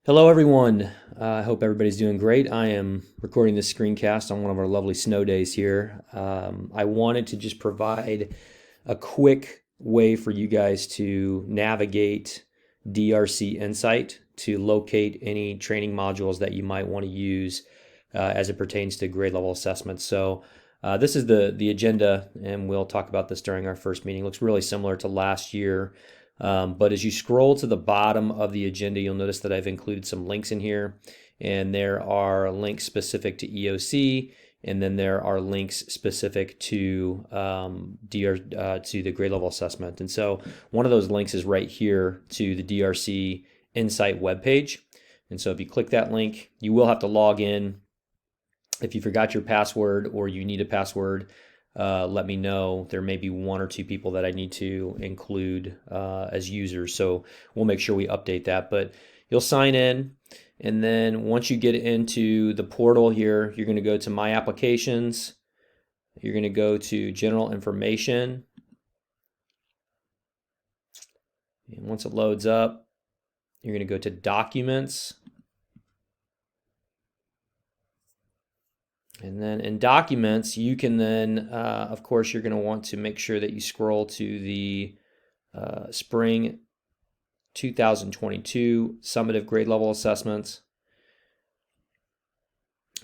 Hello, everyone. I hope everybody's doing great. I am recording this screencast on one of our lovely snow days here. I wanted to just provide a quick way for you guys to navigate DRC Insight to locate any training modules that you might want to use as it pertains to grade level assessments. So this is the agenda, and we'll talk about this during our first meeting. It looks really similar to last year. But as you scroll to the bottom of the agenda, you'll notice that I've included some links in here, and there are links specific to EOC, and then there are links specific to to the grade level assessment. And so one of those links is right here to the DRC Insight webpage. And so if you click that link, you will have to log in. If you forgot your password or you need a password, let me know. There may be one or two people that I need to include as users, so we'll make sure we update that. But you'll sign in, and then once you get into the portal here, you're going to go to My Applications. You're going to go to General Information, and once it loads up, you're going to go to Documents. And then in Documents, you can then, of course, you're going to want to make sure that you scroll to the Spring 2022 Summative Grade Level Assessments.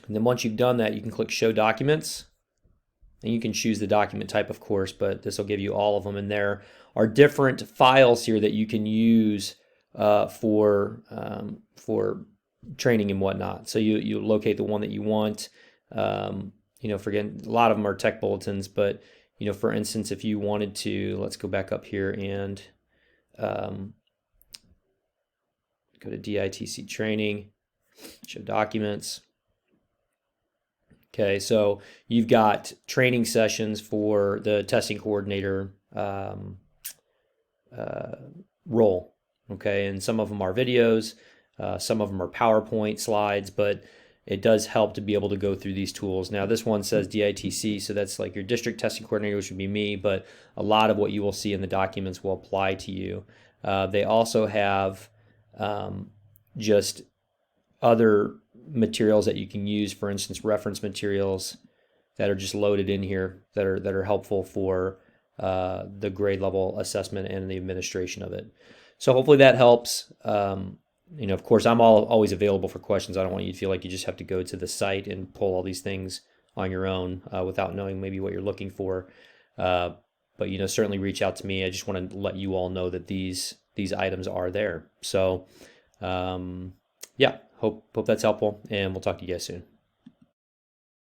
And then once you've done that, you can click Show Documents. And you can choose the document type, of course, but this will give you all of them. And there are different files here that you can use for training and whatnot. So you locate the one that you want. Forget a lot of them are tech bulletins, but for instance, if you wanted to, let's go back up here and go to DITC training, show documents. Okay, so you've got training sessions for the testing coordinator role. Okay, and some of them are videos, some of them are PowerPoint slides, but it does help to be able to go through these tools. Now this one says DITC, so that's like your district testing coordinator, which would be me, but a lot of what you will see in the documents will apply to you. They also have just other materials that you can use, for instance, reference materials that are just loaded in here that are helpful for the grade level assessment and the administration of it. So hopefully that helps. Of course, I'm always available for questions. I don't want you to feel like you just have to go to the site and pull all these things on your own without knowing maybe what you're looking for. But certainly reach out to me. I just want to let you all know that these items are there. So, yeah, hope that's helpful, and we'll talk to you guys soon.